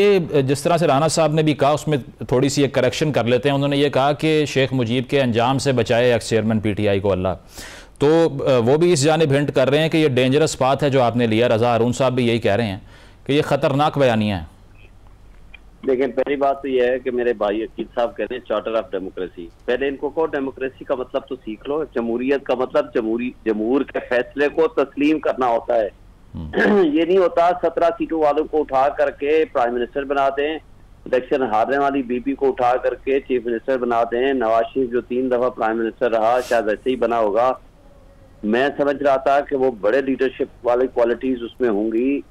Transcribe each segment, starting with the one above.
ये जिस तरह से राना साहब ने भी कहा उसमें थोड़ी सी एक करेक्शन कर लेते हैं। उन्होंने ये कहा कि शेख मुजीब के अंजाम से बचाए एक्स चेयरमैन पीटीआई को अल्लाह, तो वो भी इस जानिब हिंट कर रहे हैं कि ये डेंजरस पाथ है जो आपने लिया। रजा हारून साहब भी यही कह रहे हैं कि ये खतरनाक बयानियां हैं। देखिए, पहली बात तो यह है कि मेरे भाई अकील साहब कह रहे हैं चार्टर ऑफ डेमोक्रेसी। पहले इनको कहो डेमोक्रेसी का मतलब तो सीख लो। जमहूरियत का मतलब जमहूर के फैसले को तस्लीम करना होता है। ये नहीं होता 17 सीटों वालों को उठा करके प्राइम मिनिस्टर बना दें, इलेक्शन हारने वाली बीबी को उठा करके चीफ मिनिस्टर बना दें। नवाज शरीफ जो 3 दफा प्राइम मिनिस्टर रहा शायद ऐसे ही बना होगा। मैं समझ रहा था कि वो बड़े लीडरशिप वाली क्वालिटीज उसमें होंगी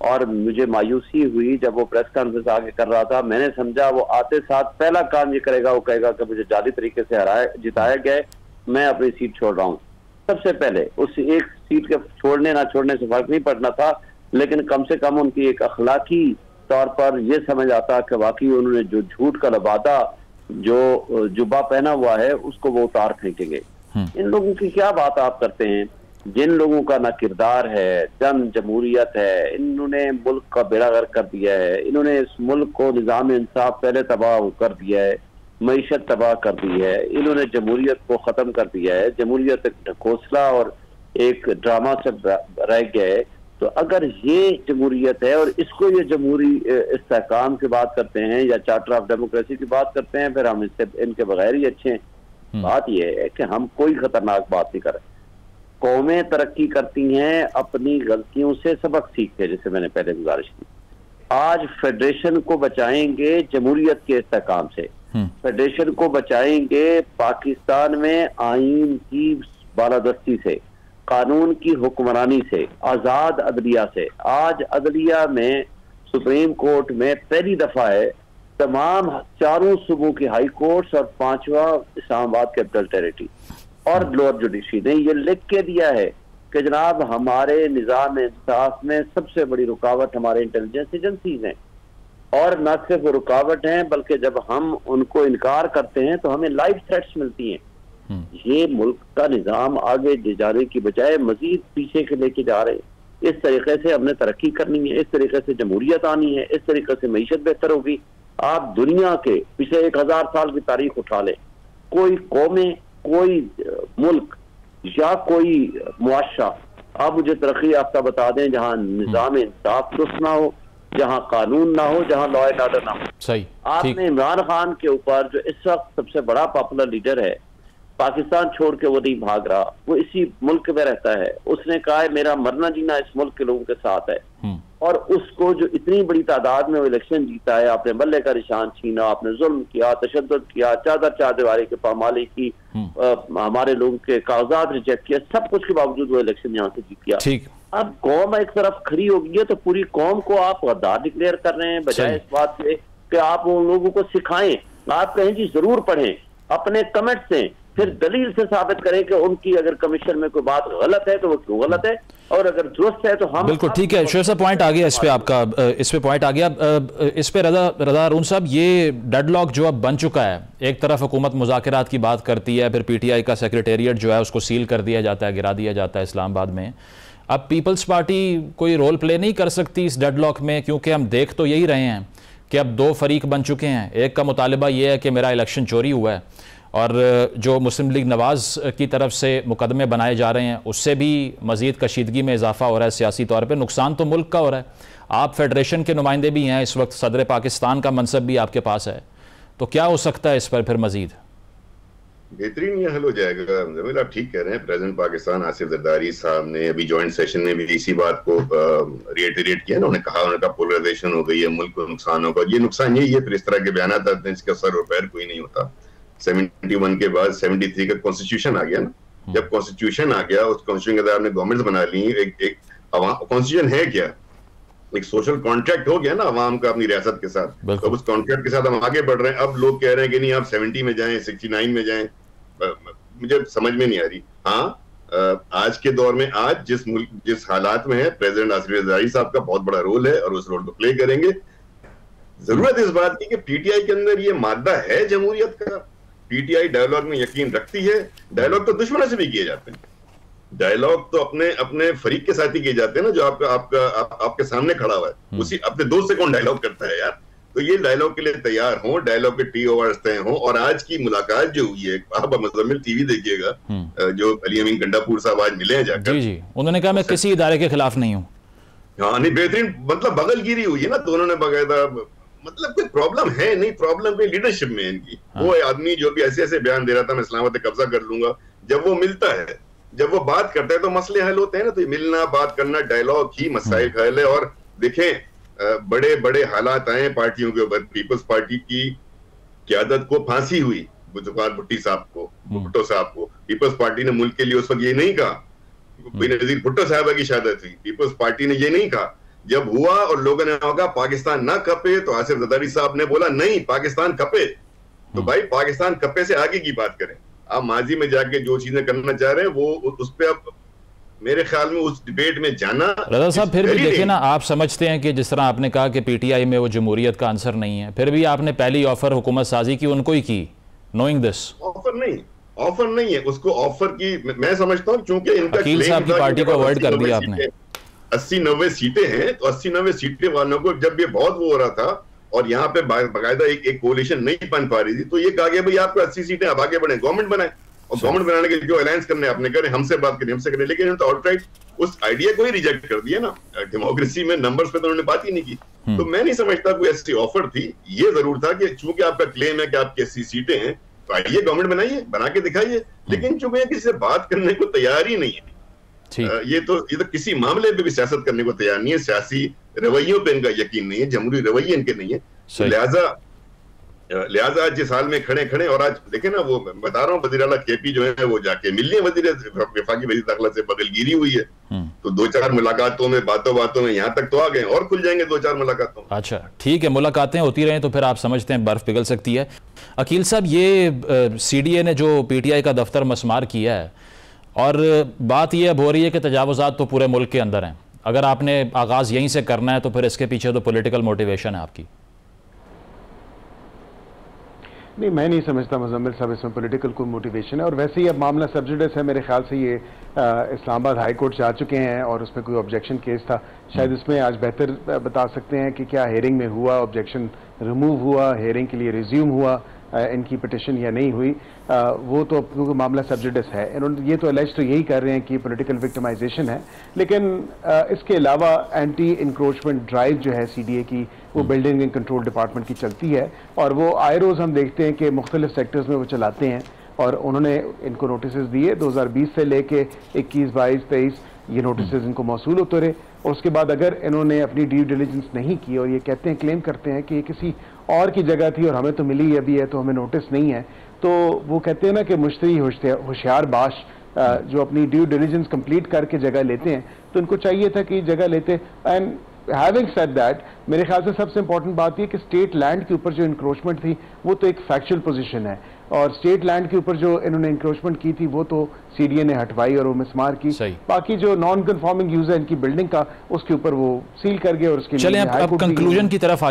और मुझे मायूसी हुई जब वो प्रेस कॉन्फ्रेंस आगे कर रहा था। मैंने समझा वो आते साथ पहला काम ये करेगा, वो कहेगा कि मुझे जाली तरीके से जिताया गया, मैं अपनी सीट छोड़ रहा हूँ। सबसे पहले उस एक सीट के छोड़ने ना छोड़ने से फर्क नहीं पड़ना था, लेकिन कम से कम उनकी एक अखलाकी तौर पर यह समझ आता कि वाकई उन्होंने जो झूठ का लबादा जो जुब्बा पहना हुआ है उसको वो उतार फेंकेंगे। इन लोगों की क्या बात आप करते हैं, जिन लोगों का ना किरदार है, जन जमहूरियत है, इन्होंने मुल्क का बेड़ा गर्क कर दिया है। इन्होंने इस मुल्क को निजाम इंसाफ पहले तबाह कर दिया है, मईशत तबाह कर दी है। इन्होंने जमहूरियत को खत्म कर दिया है। जमहूरियत एक ढकोसला और एक ड्रामा से रह गया है। तो अगर ये जमहूरियत है और इसको ये जमहूरी इस्तेहकाम की बात करते हैं या चार्टर ऑफ डेमोक्रेसी की बात करते हैं, फिर हम इससे इनके बगैर ही अच्छे हैं। बात यह है कि हम कोई खतरनाक बात नहीं कर रहे। कौमें तरक्की करती हैं अपनी गलतियों से सबक सीख के, जैसे मैंने पहले गुजारिश की। आज फेडरेशन को बचाएंगे जमहूरियत के इस्तेहकाम से, फेडरेशन को बचाएंगे पाकिस्तान में आईन की बालादस्ती से, कानून की हुक्मरानी से, आजाद अदलिया से। आज अदलिया में सुप्रीम कोर्ट में पहली दफा है तमाम 4 सूबों की हाई कोर्ट्स और 5वां इस्लामाबाद कैपिटल टेरिटरी और लोअर जुडिशरी ने ये लिख के दिया है कि जनाब हमारे निजाम इंसाफ में सबसे बड़ी रुकावट हमारे इंटेलिजेंस एजेंसीज हैं। और न सिर्फ रुकावट हैं बल्कि जब हम उनको इनकार करते हैं तो हमें लाइव थ्रेट्स मिलती हैं। ये मुल्क का निजाम आगे जाने की बजाय मजीद पीछे के लेके जा रहे हैं। इस तरीके से हमने तरक्की करनी है, इस तरीके से जमहूरियत आनी है, इस तरीके से मईशत बेहतर होगी। आप दुनिया के पिछले 1000 साल की तारीख उठा लें, कोई कौमें, कोई मुल्क या कोई मुआशरा आप मुझे तरक्की याफ्ता बता दें जहां निजाम इंसाफ दुरुस्त ना हो, जहां कानून ना हो, जहां लॉ एंड ऑर्डर ना हो। सही। आपने इमरान खान के ऊपर, जो इस वक्त सबसे बड़ा पॉपुलर लीडर है, पाकिस्तान छोड़ के वो नहीं भाग रहा, वो इसी मुल्क में रहता है। उसने कहा है मेरा मरना जीना इस मुल्क के लोगों के साथ है। और उसको जो इतनी बड़ी तादाद में वो इलेक्शन जीता है, आपने बल्ले का निशान छीना, आपने जुल्म किया, तशद्दुद किया, चादर दीवारी के पामाली की, हमारे लोगों के कागजात रिजेक्ट किया, सब कुछ के बावजूद वो इलेक्शन यहाँ से जीत गया। ठीक। अब कौम एक तरफ खड़ी हो गई है तो पूरी कौम को आप गद्दार डिक्लेयर कर रहे हैं, बजाय इस बात से कि आप उन लोगों को सिखाएं। आप कहें जी जरूर पढ़ें, अपने कमेंट से फिर दलील से साबित करें कि उनकी अगर कमीशन में कोई बात गलत है तो वो क्यों गलत है, और अगर दुरुस्त है तो हम। बिल्कुल ठीक है। शेर साहब पॉइंट आ गया इस पे, आपका इस पे पॉइंट आ गया। इस पे रजा हारून साहब, ये डेडलॉक जो अब बन चुका है, एक तरफ हुकूमत मुज़ाकरात की बात करती है, फिर पीटीआई का सेक्रेटेरिएट जो है उसको सील कर दिया जाता है, गिरा दिया जाता है इस्लामाबाद में। अब पीपल्स पार्टी कोई रोल प्ले नहीं कर सकती इस डेडलॉक में, क्योंकि हम देख तो यही रहे हैं कि अब 2 फरीक बन चुके हैं। एक का मुतालबा ये है कि मेरा इलेक्शन चोरी हुआ है, और जो मुस्लिम लीग नवाज की तरफ से मुकदमे बनाए जा रहे हैं उससे भी मज़ीद कशीदगी में इजाफा हो रहा है। सियासी तौर पे नुकसान तो मुल्क का हो रहा है। आप फेडरेशन के नुमाइंदे भी हैं, इस वक्त सदर पाकिस्तान का मनसब भी आपके पास है, तो क्या हो सकता है इस पर फिर मजीद? बेहतरीन ये हल हो जाएगा। आप ठीक कह रहे हैं। प्रेसिडेंट पाकिस्तान आसिफ जरदारी साहब ने अभी जॉइंट सेशन में भी इसी बात को रिएटरेट किया ना। उन्होंने कहा पोलराइजेशन हो गई है, मुल्क को नुकसान होगा। ये नुकसान यही है, फिर इस तरह के बयान आते हैं इसका सर और पैर कोई नहीं होता। 71 के बाद 73 का कॉन्स्टिट्यूशन आ गया ना। जब कॉन्स्टिट्यूशन आ गया, उस कॉन्स्टिट्यूशन के अंदर आपने गवर्नमेंट बना ली। एक कॉन्स्टिट्यूशन है क्या, एक सोशल कॉन्ट्रैक्ट हो गया ना अवाम का अपनी रियासत के साथ। तो उस कॉन्ट्रैक्ट के साथ हम आगे बढ़ रहे हैं। अब लोग कह रहे हैं कि नहीं आप 70 में जाएं, 69 में जाएं, मुझे समझ में नहीं आ रही। हाँ, आज के दौर में, आज जिस हालात में है, प्रेसिडेंट आसिफ जरदारी साहब का बहुत बड़ा रोल है और उस रोल को प्ले करेंगे। जरूरत इस बात की कि पीटीआई के अंदर ये मादा है जमहूरियत का। पीटीआई डायलॉग में यकीन रखती है। डायलॉग तो दुश्मनों से भी किए जाते हैं। डायलॉग तो अपने अपने फरीक के साथ ही किए जाते हैं ना, जो आपके सामने खड़ा हुआ है, उसी अपने दोस्त से कौन डायलॉग करता है यार। तो ये डायलॉग के लिए तैयार हो, डायलॉग के टी ओवर्स तय हो। और आज की मुलाकात जो हुई है, आप मुज़म्मिल टीवी देखिएगा, जो अली अमीन गंडापुर साहब आज मिले हैं जाकर, जी, उन्होंने कहा मैं किसी इदारे के खिलाफ नहीं हूँ। हाँ नहीं, बेहतरीन, मतलब बगलगिरी हुई है ना, तो उन्होंने बाकायदा, मतलब कोई प्रॉब्लम है नहीं, प्रॉब्लम कोई लीडरशिप में है इनकी। वो आदमी जो भी ऐसे ऐसे बयान दे रहा था, मैं इस्लामाबाद कब्जा कर लूंगा, जब वो मिलता है, जब वो बात करता है तो मसले हल होते हैं ना। तो मिलना, बात करना, डायलॉग ही मसाइल हल है। और देखें, बड़े बड़े हालात आए पार्टियों के ऊपर। पीपल्स पार्टी की क़यादत को फांसी हुई, जुल्फ़िकार भुट्टो साहब को। पीपल्स पार्टी ने मुल्क के लिए उस वक्त ये नहीं कहा। बेनज़ीर भुट्टो साहबा की शहादत हुई, पीपल्स पार्टी ने ये नहीं कहा। जब हुआ और लोगों ने कहा पाकिस्तान ना कपे, तो आसिफ जरदारी साहब ने बोला नहीं, पाकिस्तान कपे। तो भाई पाकिस्तान कपे से आगे की बात करें। आप माजी में जाके जो चीजें करना चाह रहे हैं, वो उस पे अब मेरे ख्याल में उस डिबेट में जाना। रजा साहब, फिर भी देखिए ना, आप समझते हैं कि जिस तरह आपने कहा कि पीटीआई में वो जमहूरियत का आंसर नहीं है, फिर भी आपने पहली ऑफर हुकूमत साजी की उनको ही की, नोइंग दिस। ऑफर नहीं है, उसको ऑफर की मैं समझता हूँ, क्योंकि इनका वकील साहब की पार्टी को अवॉइड कर दिया आपने। 80-90 सीटें हैं, तो 80-90 सीटें वालों को जब ये बहुत वो हो रहा था और यहाँ पे बाकायदा एक कोalition नहीं बन पा रही थी, तो ये कहा गया भाई आपको 80 सीटें, अब आगे बढ़े, गवर्नमेंट बनाए। और गवर्नमेंट बनाने के लिए जो अलायंस करने आपने करे, हमसे बात करें, हमसे करें। लेकिन तो आउटराइट उस आइडिया को ही रिजेक्ट कर दिया ना। डेमोक्रेसी में नंबर्स पे तो उन्होंने बात ही नहीं की। तो मैं नहीं समझता कोई ऐसी ऑफर थी। ये जरूर था कि चूंकि आपका क्लेम है कि आपकी 80 सीटें हैं, तो आइए गवर्नमेंट बनाइए, बना के दिखाइए। लेकिन चूंकि किसी से बात करने को तैयार ही नहीं है, ये तो किसी मामले पे भी सियासत करने को तैयार नहीं है। सियासी रवैयों पे इनका यकीन नहीं है, जमहूरी रवैये इनके नहीं है। लिहाजा जिस हाल में खड़े और आज देखे ना, वो बता रहा हूँ, वज़ीर आला केपी जो है वो जाके मिलने वफाकी वज़ीर दाखिला से बगलगिरी हुई है। तो 2-4 मुलाकातों में, बातों में यहाँ तक तो आ गए, और खुल जाएंगे 2-4 मुलाकातों। अच्छा ठीक है, मुलाकातें होती रहें तो फिर आप समझते हैं बर्फ पिघल सकती है। अकील साहब, ये CDA ने जो PTI का दफ्तर मसमार किया है, और बात यह अब हो रही है कि तजावुज़ात तो पूरे मुल्क के अंदर हैं। अगर आपने आगाज़ यहीं से करना है तो फिर इसके पीछे तो पॉलिटिकल मोटिवेशन है आपकी। नहीं, मैं नहीं समझता मुज़म्मिल साहब इसमें पॉलिटिकल कोई मोटिवेशन है। और वैसे ही अब मामला सब्जुडिस है, मेरे ख्याल से ये इस्लामाबाद हाई कोर्ट जा चुके हैं और उसमें कोई ऑब्जेक्शन केस था। शायद इसमें आज बेहतर बता सकते हैं कि क्या हेयरिंग में हुआ, ऑब्जेक्शन रिमूव हुआ, हेयरिंग के लिए रिज्यूम हुआ इनकी पिटिशन या नहीं हुई। वो तो क्योंकि मामला सब्जुडिस है, इन्होंने ये तो अलेज तो यही कर रहे हैं कि पॉलिटिकल विक्टिमाइजेशन है। लेकिन इसके अलावा एंटी इंक्रोचमेंट ड्राइव जो है CDA की, वो बिल्डिंग एंड कंट्रोल डिपार्टमेंट की चलती है, और वो आए रोज़ हम देखते हैं कि मुख्तलिफ सेक्टर्स में वो चलाते हैं। और उन्होंने इनको नोटिस दिए 2020 से लेके 21, 22, 23 ये नोटिस इनको मौसूल होते रहे। और उसके बाद अगर इन्होंने अपनी ड्यू डिलिजेंस नहीं की, और ये कहते हैं, क्लेम करते हैं कि ये किसी और की जगह थी और हमें तो मिली अभी है, तो हमें नोटिस नहीं है, तो वो कहते हैं ना कि मुश्तरी होशियार बाश जो अपनी ड्यू डिलिजेंस कंप्लीट करके जगह लेते हैं, तो इनको चाहिए था कि जगह लेते। एंड हैविंग सेड दैट, मेरे ख्याल से सबसे इंपॉर्टेंट बात यह कि स्टेट लैंड के ऊपर जो इंक्रोचमेंट थी वो तो एक फैक्चुअल पोजीशन है, और स्टेट लैंड के ऊपर जो इन्होंने इंक्रोचमेंट की थी वो तो CDA ने हटवाई और वो मिसमार की। बाकी जो नॉन कन्फॉर्मिंग यूज है इनकी बिल्डिंग का, उसके ऊपर वो सील कर गए और उसके चलें अब कंक्लूजन की तरफ आ